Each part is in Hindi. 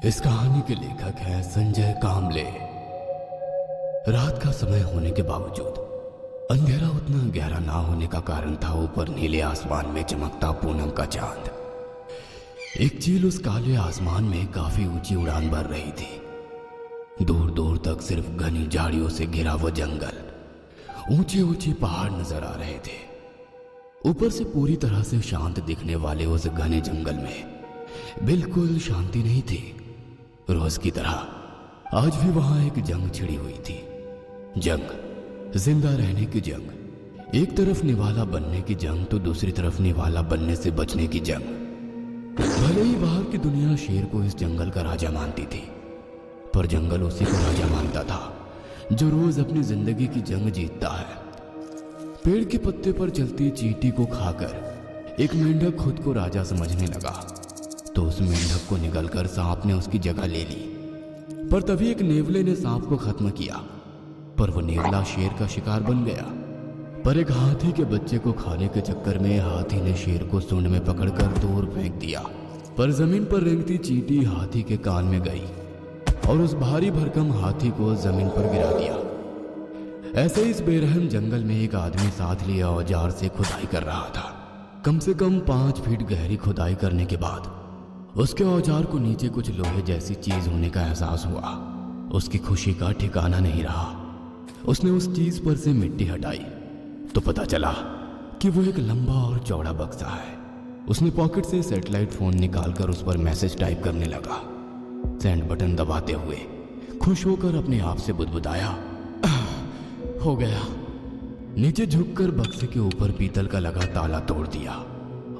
इस कहानी के लेखक हैं संजय कामले। रात का समय होने के बावजूद अंधेरा उतना गहरा ना होने का कारण था ऊपर नीले आसमान में चमकता पूनम का चांद। एक चील उस काले आसमान में काफी ऊंची उड़ान भर रही थी। दूर दूर तक सिर्फ घनी झाड़ियों से घिरा वो जंगल, ऊंचे ऊंचे पहाड़ नजर आ रहे थे। ऊपर से पूरी तरह से शांत दिखने वाले उस घने जंगल में बिल्कुल शांति नहीं थी। रोज की तरह आज भी वहां एक जंग छिड़ी हुई थी। जंग, जिंदा रहने की जंग। एक तरफ निवाला बनने की जंग तो दूसरी तरफ निवाला बनने से बचने की जंग। भले ही बाहर की दुनिया शेर को इस जंगल का राजा मानती थी, पर जंगल उसी को राजा मानता था जो रोज अपनी जिंदगी की जंग जीतता है। पेड़ के पत्ते पर चलती चींटी को खाकर एक मेंढक खुद को राजा समझने लगा, तो उस मेंढक को निगलकर सांप ने उसकी जगह ले ली। पर तभी एक नेवले ने सांप को खत्म किया, पर वो नेवला शेर का शिकार बन गया। पर एक हाथी के बच्चे को खाने के चक्कर में हाथी ने शेर को सूंड में पकड़कर दूर फेंक दिया। पर जमीन पर रेंगती चींटी हाथी के कान में गई और उस भारी भरकम हाथी को जमीन पर गिरा दिया। ऐसे इस बेरहम जंगल में एक आदमी साथ लिए औजार से खुदाई कर रहा था। कम से कम 5 फीट गहरी खुदाई करने के बाद उसके औजार को नीचे कुछ लोहे जैसी चीज होने का एहसास हुआ। उसकी खुशी का ठिकाना नहीं रहा। उसने उस चीज पर से मिट्टी हटाई तो पता चला कि वो एक लंबा और चौड़ा बक्सा है। उसने पॉकेट से सैटेलाइट फोन निकालकर उस पर मैसेज टाइप करने लगा। सेंड बटन दबाते हुए खुश होकर अपने आप से बुदबुदाया, हो गया। नीचे झुककर बक्से के ऊपर पीतल का लगा ताला तोड़ दिया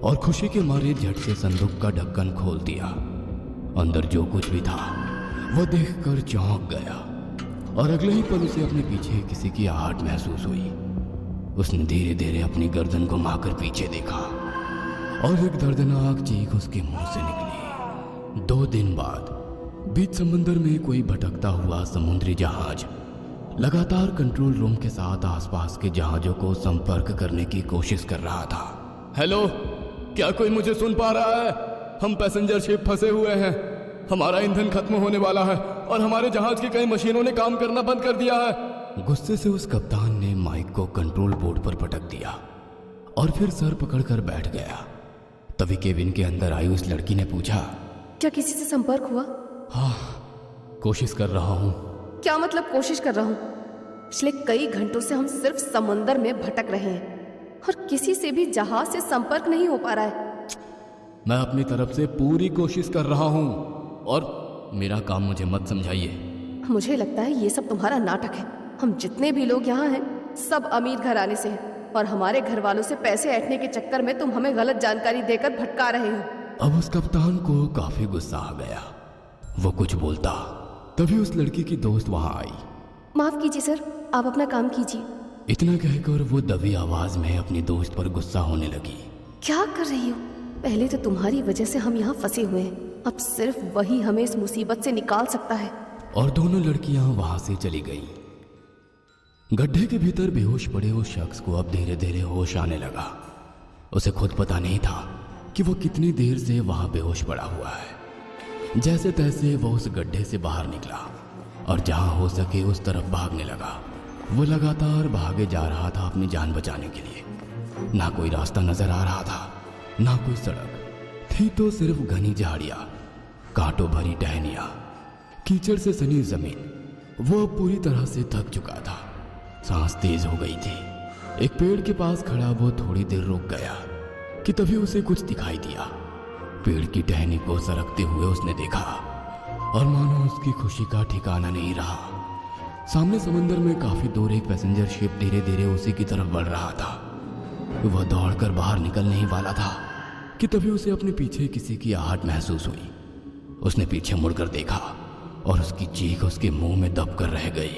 और खुशी के मारे झट से संदूक का ढक्कन खोल दिया। अंदर जो कुछ भी था वह देखकर चौंक गया और अगले ही पल उसे अपने पीछे किसी की आहट महसूस हुई। उसने धीरे धीरे अपनी गर्दन को घुमाकर पीछे देखा और एक दर्दनाक चीख उसके मुंह से निकली। 2 दिन बाद बीच समंदर में कोई भटकता हुआ समुद्री जहाज लगातार कंट्रोल रूम के साथ आसपास के जहाजों को संपर्क करने की कोशिश कर रहा था। हेलो, क्या कोई मुझे सुन पा रहा है? हम पैसेंजर शिप फंसे हुए हैं। हमारा ईंधन खत्म होने वाला है और हमारे जहाज की कई मशीनों ने काम करना बंद कर दिया है। गुस्से से उस कप्तान ने माइक को कंट्रोल बोर्ड पर पटक दिया और फिर सर पकड़कर बैठ गया। तभी केबिन के अंदर आई उस लड़की ने पूछा, क्या किसी से संपर्क हुआ? हाँ, कोशिश कर रहा हूँ। क्या मतलब कोशिश कर रहा हूँ? पिछले कई घंटों से हम सिर्फ समंदर में भटक रहे हैं और किसी से भी जहाज से संपर्क नहीं हो पा रहा है। मैं अपनी तरफ से पूरी कोशिश कर रहा हूँ और मेरा काम मुझे मत समझाइए। मुझे लगता है ये सब तुम्हारा नाटक है। हम जितने भी लोग यहाँ हैं सब अमीर घराने से हैं और हमारे घर वालों से पैसे ऐंठने के चक्कर में तुम हमें गलत जानकारी देकर भटका रहे हो। अब उस कप्तान को काफी गुस्सा आ गया। वो कुछ बोलता तभी उस लड़की की दोस्त वहां आई। माफ कीजिए सर, आप अपना काम कीजिए। इतना कहकर वो दबी आवाज में अपनी दोस्त पर गुस्सा होने लगी। क्या कर रही हो? पहले तो तुम्हारी वजह से हम यहाँ फंसे हुए हैं, अब सिर्फ वही हमें इस मुसीबत से निकाल सकता है। और दोनों लड़कियां वहां से चली गईं। गड्ढे के भीतर बेहोश पड़े उस शख्स को अब धीरे धीरे होश आने लगा। उसे खुद पता नहीं था कि वो कितनी देर से वहां बेहोश पड़ा हुआ है। जैसे तैसे वो उस गड्ढे से बाहर निकला और जहां हो सके उस तरफ भागने लगा। वो लगातार भागे जा रहा था अपनी जान बचाने के लिए। ना कोई रास्ता नजर आ रहा था, ना कोई सड़क थी, तो सिर्फ घनी झाड़ियां, कांटों भरी टहनियां, कीचड़ से सनी जमीन। वो अब पूरी तरह से थक चुका था। सांस तेज हो गई थी। एक पेड़ के पास खड़ा वो थोड़ी देर रुक गया कि तभी उसे कुछ दिखाई दिया। पेड़ की टहनी को सरकते हुए उसने देखा और मानो उसकी खुशी का ठिकाना नहीं रहा। सामने समंदर में काफी दूर एक पैसेंजर शिप धीरे धीरे उसी की तरफ बढ़ रहा था। वह दौड़कर बाहर निकलने ही वाला था कि तभी उसे अपने पीछे किसी की आहट महसूस हुई। उसने पीछे मुड़कर देखा और उसकी चीख उसके मुंह में दबकर रह गई।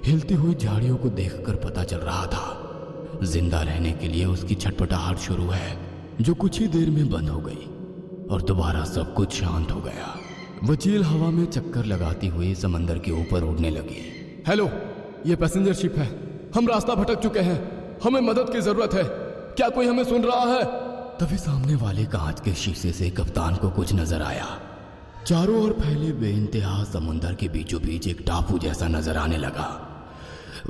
हिलती हुई झाड़ियों को देखकर पता चल रहा था जिंदा रहने के लिए उसकी छटपटाहट शुरू है, जो कुछ ही देर में बंद हो गई और दोबारा सब कुछ शांत हो गया। वो चील हवा में चक्कर लगाती हुई समंदर के ऊपर उड़ने लगी। हेलो, ये पैसेंजर शिप है। हम रास्ता भटक चुके हैं, हमें मदद की जरूरत है। क्या कोई हमें सुन रहा है? तभी सामने वाले कांच के शीशे से कप्तान को कुछ नजर आया। चारों ओर फैले बेइंतहा समुंदर के बीचों बीच एक टापू जैसा नजर आने लगा।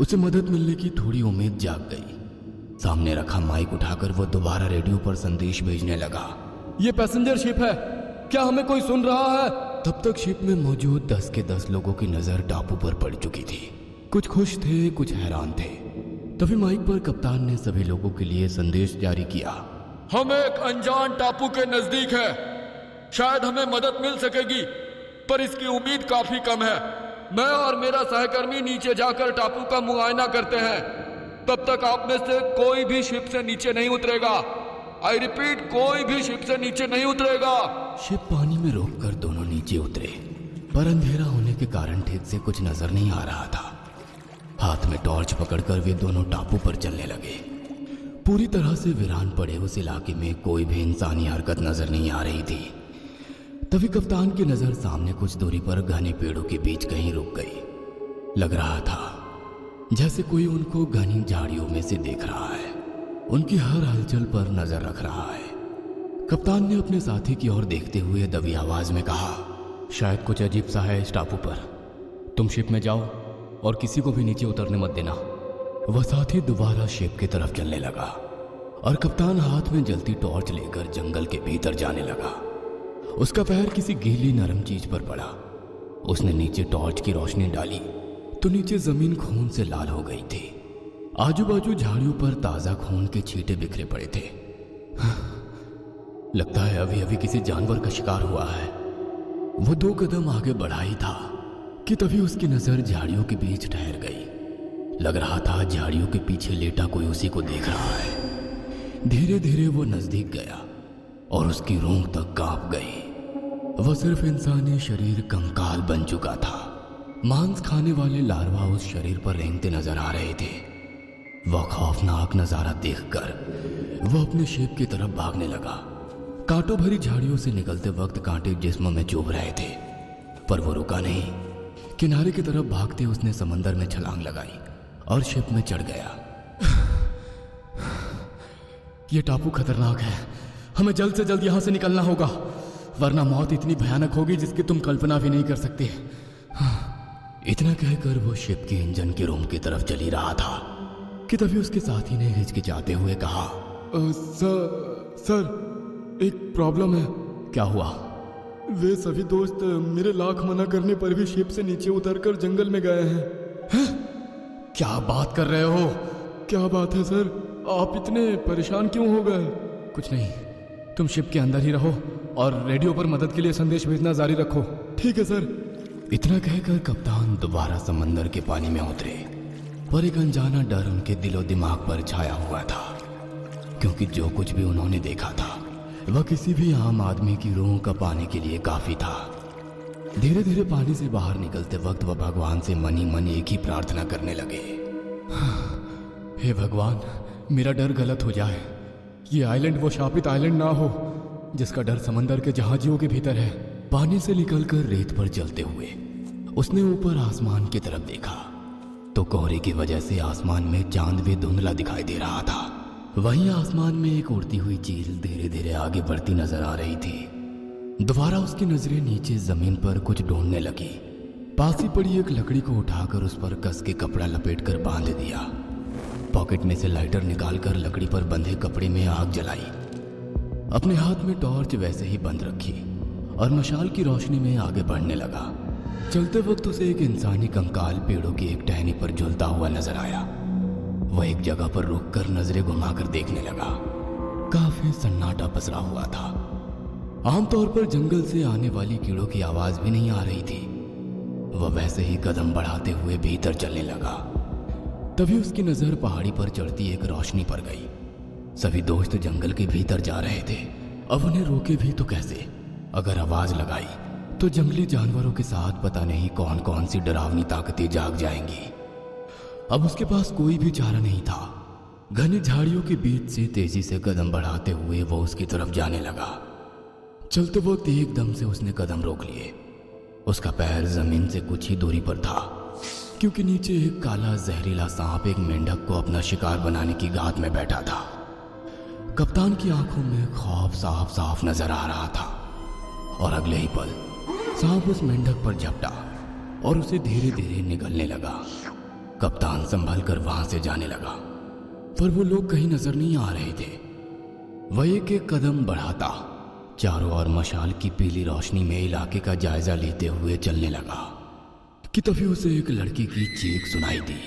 उसे मदद मिलने की थोड़ी उम्मीद जाग गई। सामने रखा माइक उठाकर वो दोबारा रेडियो पर संदेश भेजने लगा। ये पैसेंजर शिप है, क्या हमें कोई सुन रहा है? तब तक शिप में मौजूद 10 के 10 लोगों की नजर टापू पर पड़ चुकी थी। कुछ खुश थे, कुछ हैरान थे। तभी माइक पर कप्तान ने सभी लोगों के लिए संदेश जारी किया। हम एक अनजान टापू के नजदीक है, शायद हमें मदद मिल सकेगी, पर इसकी उम्मीद काफी कम है। मैं और मेरा सहकर्मी नीचे जाकर टापू का मुआयना करते हैं। तब तक आप में से कोई भी शिप से नीचे नहीं उतरेगा। आई रिपीट, कोई भी शिप से नीचे नहीं उतरेगा। शिप पानी में रोककर दोनों नीचे उतरे, पर अंधेरा होने के कारण ठीक से कुछ नजर नहीं आ रहा था। हाथ में टॉर्च पकड़कर वे दोनों टापू पर चलने लगे। पूरी तरह से वीरान पड़े उस इलाके में कोई भी इंसानी हरकत नजर नहीं आ रही थी। तभी कप्तान की नजर सामने कुछ दूरी पर घने पेड़ों के बीच कहीं रुक गई। लग रहा था जैसे कोई उनको घनी झाड़ियों में से देख रहा है, उनकी हर हलचल पर नजर रख रहा है। कप्तान ने अपने साथी की ओर देखते हुए दबी आवाज में कहा, शायद कुछ अजीब सा है इस टापू पर। तुम शिप में जाओ और किसी को भी नीचे उतरने मत देना। वह साथी दोबारा शिप की तरफ चलने लगा और कप्तान हाथ में जलती टॉर्च लेकर जंगल के भीतर जाने लगा। उसका पैर किसी गीली नरम चीज पर पड़ा। उसने नीचे टॉर्च की रोशनी डाली तो नीचे जमीन खून से लाल हो गई थी। आजू बाजू झाड़ियों पर ताजा खून के छींटे बिखरे पड़े थे। लगता है अभी अभी किसी जानवर का शिकार हुआ है। वो 2 कदम आगे बढ़ा ही था कि तभी उसकी नजर झाड़ियों के बीच ठहर गई। लग रहा था झाड़ियों के पीछे लेटा कोई उसी को देख रहा है। धीरे धीरे वो नजदीक गया और उसकी रूह तक कांप गई। वह सिर्फ इंसानी शरीर कंकाल बन चुका था। मांस खाने वाले लार्वा उस शरीर पर रेंगते नजर आ रहे थे। वह खौफनाक नजारा देखकर वह अपने शिप की तरफ भागने लगा। कांटों भरी झाड़ियों से निकलते वक्त कांटे जिस्म में चुभ रहे थे, पर वो रुका नहीं। किनारे की तरफ भागते उसने समंदर में छलांग लगाई और शिप में चढ़ गया। यह टापू खतरनाक है, हमें जल्द से जल्द यहां से निकलना होगा, वरना मौत इतनी भयानक होगी जिसकी तुम कल्पना भी नहीं कर सकते। इतना कहकर वो शिप के इंजन के रूम की तरफ चल ही रहा था कि तभी उसके साथी ने हिचकिचाते हुए कहा, सर एक प्रॉब्लम है। क्या हुआ? वे सभी दोस्त मेरे लाख मना करने पर भी शिप से नीचे उतरकर जंगल में गए हैं। क्या बात कर रहे हो? क्या बात है सर, आप इतने परेशान क्यों हो गए? कुछ नहीं, तुम शिप के अंदर ही रहो और रेडियो पर मदद के लिए संदेश भेजना जारी रखो। ठीक है सर। इतना कहकर कप्तान दोबारा समंदर के पानी में उतरे, पर एक अनजाना डर उनके दिलो दिमाग पर छाया हुआ था, क्योंकि जो कुछ भी उन्होंने देखा था वह किसी भी आम आदमी की रूह का पाने के लिए काफी था। धीरे धीरे पानी से बाहर निकलते वक्त वह भगवान से मन ही मन एक ही प्रार्थना करने लगे, हे भगवान, मेरा डर गलत हो जाए। ये आइलैंड वो शापित आइलैंड ना हो जिसका डर समंदर के जहाजियों के भीतर है। पानी से निकलकर रेत पर चलते हुए उसने ऊपर आसमान की तरफ देखा तो कोहरे की वजह से आसमान में चांद भी धुंधला दिखाई दे रहा था। वहीं आसमान में एक उड़ती हुई चील धीरे धीरे आगे बढ़ती नजर आ रही थी। दोबारा उसकी नजरें नीचे जमीन पर कुछ ढूंढने लगी। पास ही पड़ी एक लकड़ी को उठाकर उस पर कस के कपड़ा लपेटकर बांध दिया। पॉकेट में से लाइटर निकालकर लकड़ी पर बंधे कपड़े में आग जलाई। अपने हाथ में टॉर्च वैसे ही बंद रखी और मशाल की रोशनी में आगे बढ़ने लगा। चलते वक्त उसे एक इंसानी कंकाल पेड़ों की एक टहनी पर झूलता हुआ नजर आया। वह एक जगह पर रुककर नजरें घुमाकर देखने लगा। काफी सन्नाटा पसरा हुआ था। आमतौर पर जंगल से आने वाली कीड़ों की आवाज भी नहीं आ रही थी। वह वैसे ही कदम बढ़ाते हुए भीतर चलने लगा। तभी उसकी नजर पहाड़ी पर चढ़ती एक रोशनी पर गई। सभी दोस्त जंगल के भीतर जा रहे थे। अब उन्हें रोके भी तो कैसे? अगर आवाज लगाई तो जंगली जानवरों के साथ पता नहीं कौन कौन सी डरावनी ताकतें जाग जाएंगी। अब उसके पास कोई भी चारा नहीं था। घनी झाड़ियों के बीच से तेजी से कदम बढ़ाते हुए वो उसकी तरफ जाने लगा। चलते वक्त एकदम से उसने कदम रोक लिए। उसका पैर जमीन से कुछ ही दूरी पर था, क्योंकि नीचे एक काला जहरीला सांप एक मेंढक को अपना शिकार बनाने की घात में बैठा था। कप्तान की आंखों में खौफ साफ साफ नजर आ रहा था और अगले ही पल सांप उस मेंढक पर झपटा और उसे धीरे धीरे निगलने लगा। कप्तान संभल कर वहां से जाने लगा, पर वो लोग कहीं नजर नहीं आ रहे थे। वह एक एक कदम बढ़ाता चारों ओर मशाल की पीली रोशनी में इलाके का जायजा लेते हुए चलने लगा कि तभी उसे एक लड़की की चीख सुनाई दी।